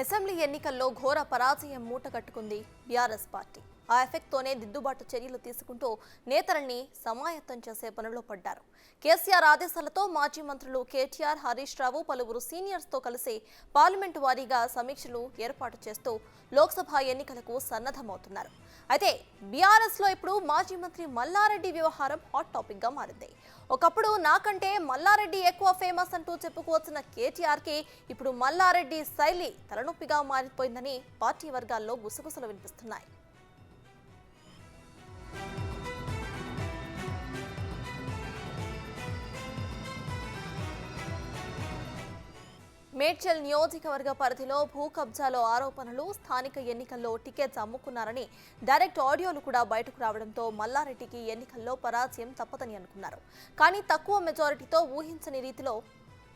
Assembly ఎన్నికల్లో ఘోర పరాజయం మూటగట్టుకుంది బీఆర్ఎస్ పార్టీ. ఆ ఎఫెక్ట్తోనే దిద్దుబాటు చర్యలు తీసుకుంటూ నేతల్ని సమాయత్తం చేసే పనిలో పడ్డారు. కేసీఆర్ ఆదేశాలతో మాజీ మంత్రులు కేటీఆర్, హరీష్ రావు పలువురు సీనియర్స్తో కలిసి పార్లమెంటు వారీగా సమీక్షలు ఏర్పాటు చేస్తూ లోక్సభ ఎన్నికలకు సన్నద్ధమవుతున్నారు. అయితే బీఆర్ఎస్లో ఇప్పుడు మాజీ మంత్రి మల్లారెడ్డి వ్యవహారం హాట్ టాపిక్గా మారింది. ఒకప్పుడు నాకంటే మల్లారెడ్డి ఎక్కువ ఫేమస్ అంటూ చెప్పుకోవచ్చిన కేటీఆర్కి ఇప్పుడు మల్లారెడ్డి శైలి తలనొప్పిగా మారిపోయిందని పార్టీ వర్గాల్లో గుసగుసలు వినిపిస్తున్నాయి. మేడ్చల్ నియోజకవర్గ పరిధిలో భూ కబ్జాలో ఆరోపణలు, స్థానిక ఎన్నికల్లో టికెట్స్ అమ్ముకున్నారని డైరెక్ట్ ఆడియోలు కూడా బయటకు రావడంతో మల్లారెడ్డికి ఎన్నికల్లో పరాజయం తప్పదని అనుకున్నారు. కానీ తక్కువ మెజారిటీతో ఊహించని రీతిలో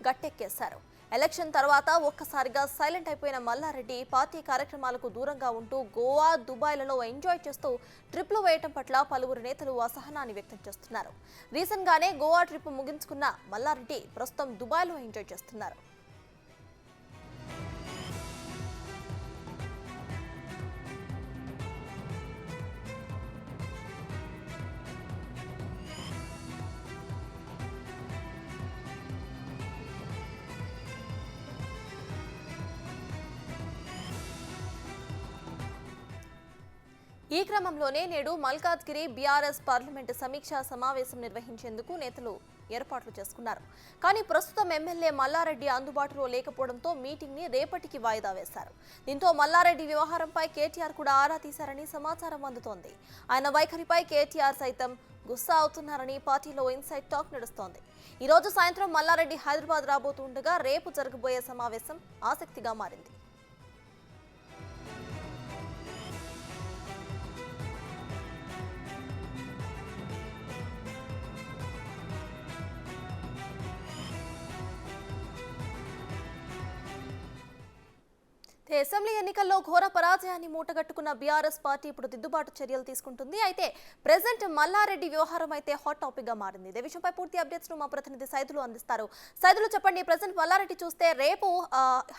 గట్టెక్కేశారు. ఎలక్షన్ తర్వాత ఒక్కసారిగా సైలెంట్ అయిపోయిన మల్లారెడ్డి పార్టీ కార్యక్రమాలకు దూరంగా ఉంటూ గోవా, దుబాయ్లలో ఎంజాయ్ చేస్తూ ట్రిప్లు వేయటం పట్ల పలువురు నేతలు అసహనాన్ని వ్యక్తం చేస్తున్నారు. రీసెంట్ గానే గోవా ట్రిప్ ముగించుకున్న మల్లారెడ్డి ప్రస్తుతం దుబాయ్లో ఎంజాయ్ చేస్తున్నారు. ఈ క్రమంలోనే నేడు మల్కాజ్గిరి బీఆర్ఎస్ పార్లమెంటు సమీక్షా సమావేశం నిర్వహించేందుకు నేతలు ఏర్పాట్లు చేసుకున్నారు. కానీ ప్రస్తుతం ఎమ్మెల్యే మల్లారెడ్డి అందుబాటులో లేకపోవడంతో మీటింగ్ ని రేపటికి వాయిదా వేశారు. దీంతో మల్లారెడ్డి వ్యవహారంపై కేటీఆర్ కూడా ఆరా తీశారని సమాచారం అందుతోంది. ఆయన వైఖరిపై కేటీఆర్ సైతం గుస్సా అవుతున్నారని పార్టీలో ఇన్సైడ్ టాక్ నడుస్తోంది. ఈ రోజు సాయంత్రం మల్లారెడ్డి హైదరాబాద్ రాబోతుండగా రేపు జరగబోయే సమావేశం ఆసక్తిగా మారింది. అసెంబ్లీ ఎన్నికల్లో ఘోర పరాజయాన్ని మూటగట్టుకున్న బీఆర్ఎస్ పార్టీ ఇప్పుడు దిద్దుబాటు చర్యలు తీసుకుంటుంది. అయితే ప్రెజెంట్ మల్లారెడ్డి వ్యవహారం అయితే హాట్ టాపిక్ గా మారింది. ఇదే విషయంపై పూర్తి అప్డేట్స్ ను మా ప్రతినిధి సైదులు అందిస్తారు. సైదులు చెప్పండి, ప్రెజెంట్ మల్లారెడ్డి చూస్తే రేపు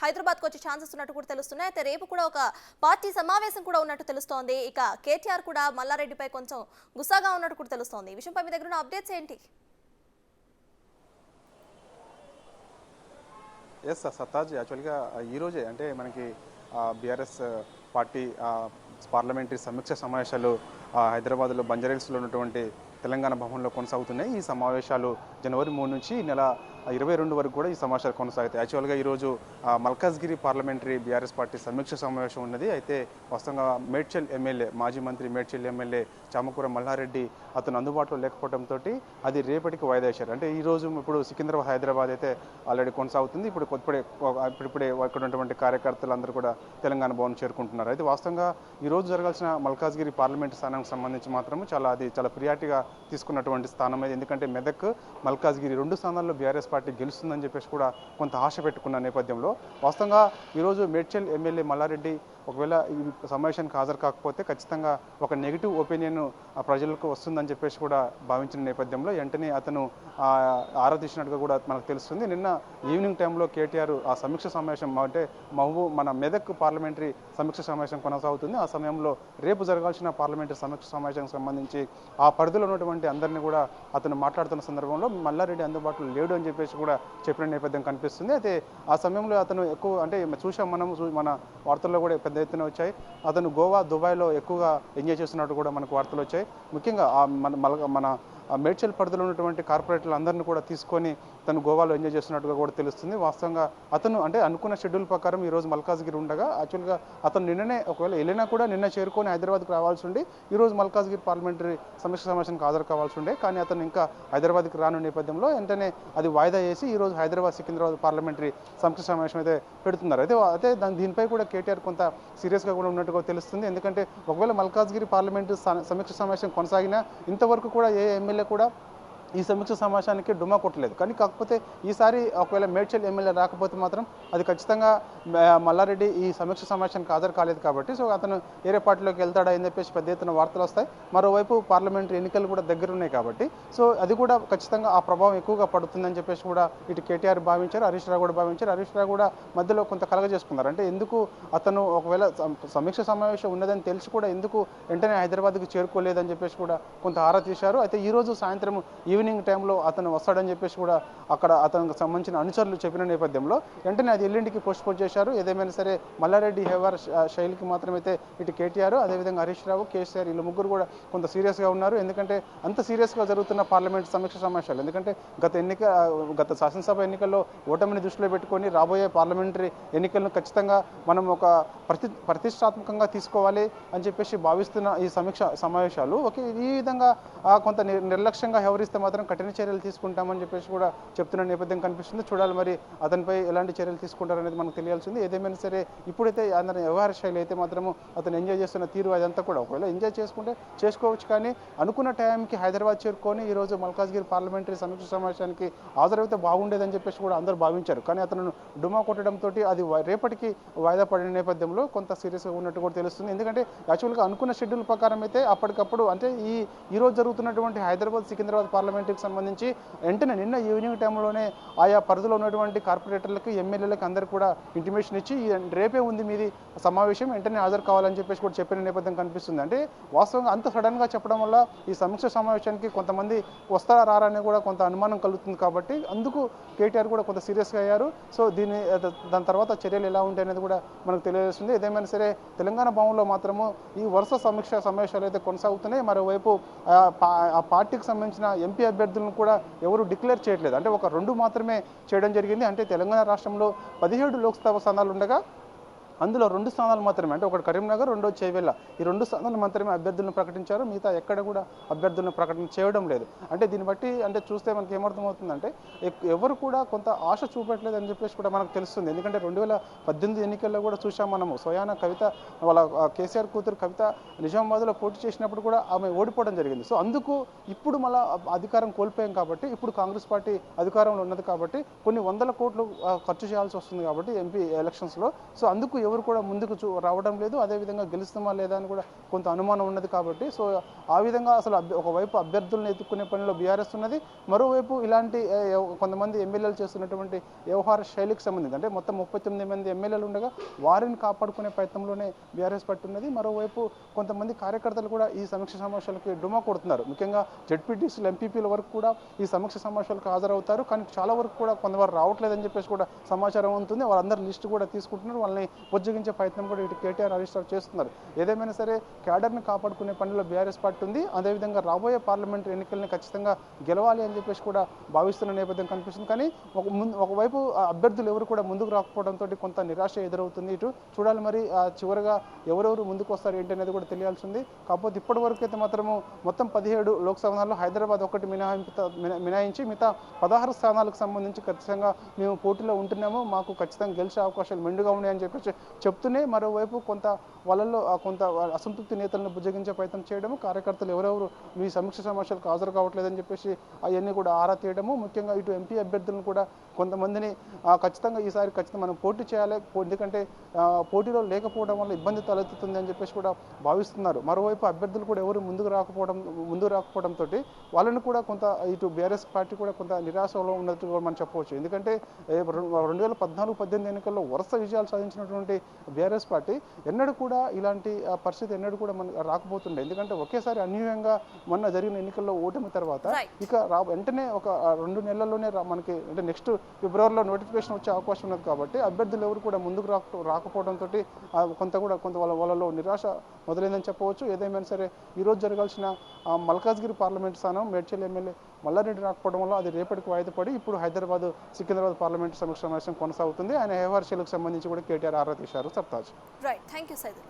హైదరాబాద్ కు వచ్చే ఛాన్సెస్ ఉన్నట్టు కూడా తెలుస్తున్నాయి. అయితే రేపు కూడా ఒక పార్టీ సమావేశం కూడా ఉన్నట్టు తెలుస్తోంది. ఇక కేటీఆర్ కూడా మల్లారెడ్డిపై కొంచెం గుస్సాగా ఉన్నట్టు కూడా తెలుస్తోంది. ఈ విషయంపై మీ దగ్గర ఉన్న అప్డేట్స్ ఏంటి? ఎస్ సత్తాజ్, యాక్చువల్గా ఈరోజే అంటే మనకి బీఆర్ఎస్ పార్టీ పార్లమెంటరీ సమీక్ష సమావేశాలు హైదరాబాద్లో బంజారాహిల్స్లో ఉన్నటువంటి తెలంగాణ భవన్లో కొనసాగుతున్నాయి. ఈ సమావేశాలు జనవరి 3 నుంచి నెల 22 వరకు కూడా ఈ సమావేశాలు కొనసాగుతాయి. యాక్చువల్గా ఈరోజు మల్కాజ్గిరి పార్లమెంటరీ బీఆర్ఎస్ పార్టీ సమీక్ష సమావేశం ఉన్నది. అయితే వాస్తవంగా మేడ్చల్ ఎమ్మెల్యే, మాజీ మంత్రి మేడ్చల్ ఎమ్మెల్యే చామకూర మల్లారెడ్డి అతను అందుబాటులో లేకపోవడంతో అది రేపటికి వాయిదా వేశారు. అంటే ఈరోజు ఇప్పుడు సికింద్రాబాద్, హైదరాబాద్ అయితే ఆల్రెడీ కొనసాగుతుంది. ఇప్పుడే ఇక్కడ ఉన్నటువంటి కార్యకర్తలు అందరూ కూడా తెలంగాణ భవన్ చేరుకుంటున్నారు. అయితే వాస్తవంగా ఈరోజు జరగాల్సిన మల్కాజ్గిరి పార్లమెంటు స్థానానికి సంబంధించి మాత్రం చాలా ప్రియారిటీగా తీసుకున్నటువంటి స్థానం అది. ఎందుకంటే మెదక్, మల్కాజ్గిరి 2 స్థానాల్లో బీఆర్ఎస్ పార్టీ గెలుస్తుందని చెప్పేసి కూడా కొంత ఆశ పెట్టుకున్న నేపథ్యంలో వాస్తవంగా ఈరోజు మేడ్చల్ ఎమ్మెల్యే మల్లారెడ్డి ఒకవేళ ఈ సమావేశానికి హాజరు కాకపోతే ఖచ్చితంగా ఒక నెగిటివ్ ఒపీనియన్ ప్రజలకు వస్తుందని చెప్పేసి కూడా భావించిన నేపథ్యంలో వెంటనే అతను ఆరా తీసినట్టుగా కూడా మనకు తెలుస్తుంది. నిన్న ఈవినింగ్ టైంలో కేటీఆర్ ఆ సమీక్ష సమావేశం అంటే మన మెదక్ పార్లమెంటరీ సమీక్ష సమావేశం కొనసాగుతుంది. ఆ సమయంలో రేపు జరగాల్సిన పార్లమెంటరీ సమీక్ష సమావేశానికి సంబంధించి ఆ పరిధిలో ఉన్నటువంటి అందరినీ కూడా అతను మాట్లాడుతున్న సందర్భంలో మల్లారెడ్డి అందుబాటులో లేడు అని చెప్పేసి కూడా చెప్పిన నేపథ్యం కనిపిస్తుంది. అయితే ఆ సమయంలో అతను ఎక్కువ అంటే చూసాం మన వార్తల్లో కూడా పెద్ద ఎత్తున వచ్చాయి. అతను గోవా, దుబాయ్లో ఎక్కువగా ఎంజాయ్ చేస్తున్నట్టు కూడా మనకు వార్తలు వచ్చాయి. ముఖ్యంగా మన మేడ్చల్ పరిధిలో ఉన్నటువంటి కార్పొరేటర్లు అందరినీ కూడా తీసుకొని తను గోవాలో ఎంజాయ్ చేస్తున్నట్టుగా కూడా తెలుస్తుంది. వాస్తవంగా అతను అంటే అనుకున్న షెడ్యూల్ ప్రకారం ఈరోజు మల్కాజ్గిరి ఉండగా యాక్చువల్గా అతను నిన్ననే ఒకవేళ వెళ్ళినా కూడా నిన్న చేరుకొని హైదరాబాద్కి రావాల్సి ఉండి ఈరోజు మల్కాజ్గిరి పార్లమెంటరీ సమీక్ష సమావేశానికి హాజరు కావాల్సి ఉండే. కానీ అతను ఇంకా హైదరాబాద్కి రానున్న నేపథ్యంలో వెంటనే అది వాయిదా చేసి ఈరోజు హైదరాబాద్, సికింద్రాబాద్ పార్లమెంటరీ సమీక్ష సమావేశం అయితే పెడుతున్నారు. అయితే దీనిపై కూడా కేటీఆర్ కొంత సీరియస్గా కూడా ఉన్నట్టుగా తెలుస్తుంది. ఎందుకంటే ఒకవేళ మల్కాజ్గిరి పార్లమెంటు సమీక్ష సమావేశం కొనసాగినా ఇంతవరకు కూడా ఏ ఎమ్మెల్యే కూడా ఈ సమీక్ష సమావేశానికి డుమ్మా కొట్టలేదు. కానీ కాకపోతే ఈసారి ఒకవేళ మేడ్చల్ ఎమ్మెల్యే రాకపోతే మాత్రం అది ఖచ్చితంగా మల్లారెడ్డి ఈ సమీక్ష సమావేశానికి హాజరు కాలేదు కాబట్టి సో అతను వేరే పార్టీలోకి వెళ్తాడా అని చెప్పేసి పెద్ద ఎత్తున వార్తలు వస్తాయి. మరోవైపు పార్లమెంటరీ ఎన్నికలు కూడా దగ్గర ఉన్నాయి కాబట్టి సో అది కూడా ఖచ్చితంగా ఆ ప్రభావం ఎక్కువగా పడుతుందని చెప్పేసి కూడా ఇటు కేటీఆర్ భావించారు, హరీష్ రావు కూడా భావించారు. హరీష్ రావు కూడా మధ్యలో కొంత కలగజేసుకున్నారు. అంటే ఎందుకు అతను ఒకవేళ సమీక్ష సమావేశం ఉన్నదని తెలిసి కూడా ఎందుకు వెంటనే హైదరాబాద్కి చేరుకోలేదని చెప్పేసి కూడా కొంత ఆరా తీశారు. అయితే ఈరోజు సాయంత్రం ఈవినింగ్ టైంలో అతను వస్తాడని చెప్పేసి కూడా అక్కడ అతనికి సంబంధించిన అనుచరులు చెప్పిన నేపథ్యంలో వెంటనే అది ఎల్లుండికి పోస్ట్పోన్ చేశారు. ఏదేమైనా సరే మల్లారెడ్డి వ్యవహార శైలికి మాత్రమైతే ఇటు కేటీఆర్, అదేవిధంగా హరీష్ రావు, కేసీఆర్ వీళ్ళు ముగ్గురు కూడా కొంత సీరియస్గా ఉన్నారు. ఎందుకంటే అంత సీరియస్గా జరుగుతున్న పార్లమెంట్ సమీక్ష సమావేశాలు, ఎందుకంటే గత శాసనసభ ఎన్నికల్లో ఓటమిని దృష్టిలో పెట్టుకొని రాబోయే పార్లమెంటరీ ఎన్నికలను ఖచ్చితంగా మనం ఒక ప్రతిష్టాత్మకంగా తీసుకోవాలి అని చెప్పేసి భావిస్తున్న ఈ సమీక్ష సమావేశాలు ఈ విధంగా కొంత నిర్లక్ష్యంగా వ్యవహరిస్తే మాత్రం కఠిన చర్యలు తీసుకుంటామని చెప్పేసి కూడా చెప్తున్న నేపథ్యం కనిపిస్తుంది. చూడాలి మరి అతనిపై ఎలాంటి చర్యలు తీసుకుంటారనేది మనకు తెలియాల్సింది. ఏదేమైనా సరే ఇప్పుడైతే అందరి వ్యవహార శైలి అయితే మాత్రము అతను ఎంజాయ్ చేస్తున్న తీరు అదంతా కూడా ఒకవేళ ఎంజాయ్ చేసుకుంటే చేసుకోవచ్చు, కానీ అనుకున్న టైంకి హైదరాబాద్ చేరుకొని ఈరోజు మల్కాజ్గిరి పార్లమెంటరీ సమీక్ష సమావేశానికి హాజరైతే బాగుండేదని చెప్పేసి కూడా అందరూ భావించారు. కానీ అతను డుమా కొట్టడంతో అది రేపటికి వాయిదా పడిన నేపథ్యంలో కొంత సీరియస్గా ఉన్నట్టు కూడా తెలుస్తుంది. ఎందుకంటే యాక్చువల్గా అనుకున్న షెడ్యూల్ ప్రకారం అయితే అప్పటికప్పుడు అంటే ఈరోజు జరుగుతున్నటువంటి హైదరాబాద్ సికింద్రాబాద్ పార్లమెంటరీకి సంబంధించి వెంటనే నిన్న ఈవినింగ్ టైంలోనే ఆయా పరిధిలో ఉన్నటువంటి కార్పొరేటర్లకు, ఎమ్మెల్యేలకు అందరూ కూడా ఇంటిమేషన్ ఇచ్చి రేపే ఉంది మీది సమావేశం, వెంటనే హాజరు కావాలని చెప్పేసి కూడా చెప్పిన నేపథ్యం కనిపిస్తుంది. అంటే వాస్తవంగా అంత సడన్గా చెప్పడం వల్ల ఈ సమీక్ష సమావేశానికి కొంతమంది వస్తారా రారా అని కూడా కొంత అనుమానం కలుగుతుంది. కాబట్టి అందుకు కేటీఆర్ కూడా కొంత సీరియస్గా అయ్యారు. సో దాని తర్వాత చర్యలు ఎలా ఉంటాయి అనేది కూడా మనకు తెలియజేస్తుంది. ఏదేమైనా సరే తెలంగాణ భవన్లో మాత్రము ఈ వరుస సమీక్ష సమావేశాలు అయితే కొనసాగుతున్నాయి. మరోవైపు ఆ పార్టీకి సంబంధించిన ఎంపీ అభ్యర్థులను కూడా ఎవరు డిక్లేర్ చేయట్లేదు. అంటే ఒక 2 మాత్రమే చేయడం జరిగింది. అంటే తెలంగాణ రాష్ట్రంలో 17 లోక్సభ స్థానాలు ఉండగా అందులో 2 స్థానాలు మాత్రమే, అంటే ఒకటి కరీంనగర్, రెండోది చేవెళ్ళ, ఈ 2 స్థానాలు మాత్రమే అభ్యర్థులను ప్రకటించారు. మిగతా ఎక్కడ కూడా అభ్యర్థులను ప్రకటన చేయడం లేదు. అంటే దీన్ని బట్టి అంటే చూస్తే మనకి ఏమర్థమవుతుందంటే ఎవరు కూడా కొంత ఆశ చూపట్లేదు అని చెప్పేసి కూడా మనకు తెలుస్తుంది. ఎందుకంటే 2018 ఎన్నికల్లో కూడా చూసాం మనము. స్వయాన కవిత వాళ్ళ కేసీఆర్ కూతురు కవిత నిజామాబాద్లో పోటీ చేసినప్పుడు కూడా ఆమె ఓడిపోవడం జరిగింది. సో అందుకు ఇప్పుడు మళ్ళీ అధికారం కోల్పోయాం కాబట్టి ఇప్పుడు కాంగ్రెస్ పార్టీ అధికారంలో ఉన్నది కాబట్టి కొన్ని 100 కోట్లు ఖర్చు చేయాల్సి వస్తుంది కాబట్టి ఎంపీ ఎలక్షన్స్లో. సో అందుకు ఎవరు కూడా ముందుకు రావడం లేదు. అదేవిధంగా గెలుస్తామా లేదా అని కూడా కొంత అనుమానం ఉన్నది కాబట్టి సో ఆ విధంగా అసలు ఒకవైపు అభ్యర్థులను ఎత్తుక్కునే పనిలో బీఆర్ఎస్ ఉన్నది, మరోవైపు ఇలాంటి కొంతమంది ఎమ్మెల్యేలు చేస్తున్నటువంటి వ్యవహార శైలికి సంబంధించి అంటే మొత్తం 39 మంది ఎమ్మెల్యేలు ఉండగా వారిని కాపాడుకునే ప్రయత్నంలోనే బీఆర్ఎస్ పార్టీ ఉన్నది. మరోవైపు కొంతమంది కార్యకర్తలు కూడా ఈ సమీక్ష సమావేశాలకి డుమా కొడుతున్నారు. ముఖ్యంగా జెడ్పీటీసీలు, ఎంపీపీల వరకు కూడా ఈ సమీక్ష సమావేశాలకు హాజరవుతారు, కానీ చాలా వరకు కూడా కొంతవరకు రావట్లేదని చెప్పేసి కూడా సమాచారం ఉంటుంది. వాళ్ళందరూ లిస్టు కూడా తీసుకుంటున్నారు, వాళ్ళని బుజ్జగించే ప్రయత్నం కూడా ఇటు కేటీఆర్, హరీష్ రావు చేస్తున్నారు. ఏదేమైనా సరే క్యాడర్ని కాపాడుకునే పనిలో బీఆర్ఎస్ పార్టీ ఉంది. అదేవిధంగా రాబోయే పార్లమెంటరీ ఎన్నికల్ని ఖచ్చితంగా గెలవాలి అని చెప్పేసి కూడా భావిస్తున్న నేపథ్యం కనిపిస్తుంది. కానీ ఒకవైపు అభ్యర్థులు ఎవరు కూడా ముందుకు రాకపోవడంతో కొంత నిరాశ ఎదురవుతుంది. ఇటు చూడాలి మరి చివరిగా ఎవరెవరు ముందుకు వస్తారు ఏంటి అనేది కూడా తెలియాల్సింది. కాకపోతే ఇప్పటి వరకు అయితే మాత్రము మొత్తం 17 లోక్సభ స్థానాల్లో హైదరాబాద్ ఒకటి మినహాయించి మిగతా 16 స్థానాలకు సంబంధించి ఖచ్చితంగా మేము పోటీలో ఉంటున్నాము, మాకు ఖచ్చితంగా గెలిచే అవకాశాలు మెండుగా ఉన్నాయని చెప్పేసి చెప్తూనే మరోవైపు కొంత వాళ్ళల్లో కొంత అసంతృప్తి నేతలను బుజ్జగించే ప్రయత్నం చేయడము, కార్యకర్తలు ఎవరెవరు మీ సమీక్ష సమావేశాలకు హాజరు కావట్లేదని చెప్పేసి అవన్నీ కూడా ఆరా తీయడము, ముఖ్యంగా ఇటు ఎంపీ అభ్యర్థులను కూడా కొంతమందిని ఖచ్చితంగా ఈసారి ఖచ్చితంగా మనం పోటీ చేయాలి, ఎందుకంటే పోటీలో లేకపోవడం వల్ల ఇబ్బంది తలెత్తుతుంది అని చెప్పేసి కూడా భావిస్తున్నారు. మరోవైపు అభ్యర్థులు కూడా ఎవరు ముందుకు రాకపోవడంతో వాళ్ళని కూడా కొంత ఇటు బీఆర్ఎస్ పార్టీ కూడా కొంత నిరాశలో ఉన్నట్టు మనం చెప్పవచ్చు. ఎందుకంటే 2014-18 ఎన్నికల్లో వరుస విజయాలు సాధించినటువంటి బీఆర్ఎస్ పార్టీ ఎన్నడూ కూడా ఇలాంటి పరిస్థితి ఎన్నడూ కూడా మనకు రాకపోతుండే. ఎందుకంటే ఒకేసారి అన్యూయంగా మొన్న జరిగిన ఎన్నికల్లో ఓటమి తర్వాత ఇక వెంటనే ఒక 2 నెలల్లోనే మనకి అంటే నెక్స్ట్ ఫిబ్రవరిలో నోటిఫికేషన్ వచ్చే అవకాశం ఉన్నది కాబట్టి అభ్యర్థులు ఎవరు కూడా ముందుకు రాకపోవడంతో కొంత వాళ్ళలో నిరాశ మొదలైందని చెప్పవచ్చు. ఏదేమైనా సరే ఈరోజు జరగాల్సిన మల్కాజ్గిరి పార్లమెంట్ స్థానం మేడ్చల్ ఎమ్మెల్యే మల్లారెడ్డి రాకపోవడం వల్ల అది రేపటికి వాయిదా పడి ఇప్పుడు హైదరాబాద్ సికింద్రాబాద్ పార్లమెంట్ సమీక్ష సమావేశం కొనసాగుతుంది. ఆయన వ్యవహార శైలికి సంబంధించి కూడా కేటీఆర్ ఆరా తీశారు. Sartaj. Right, thank you Saidul.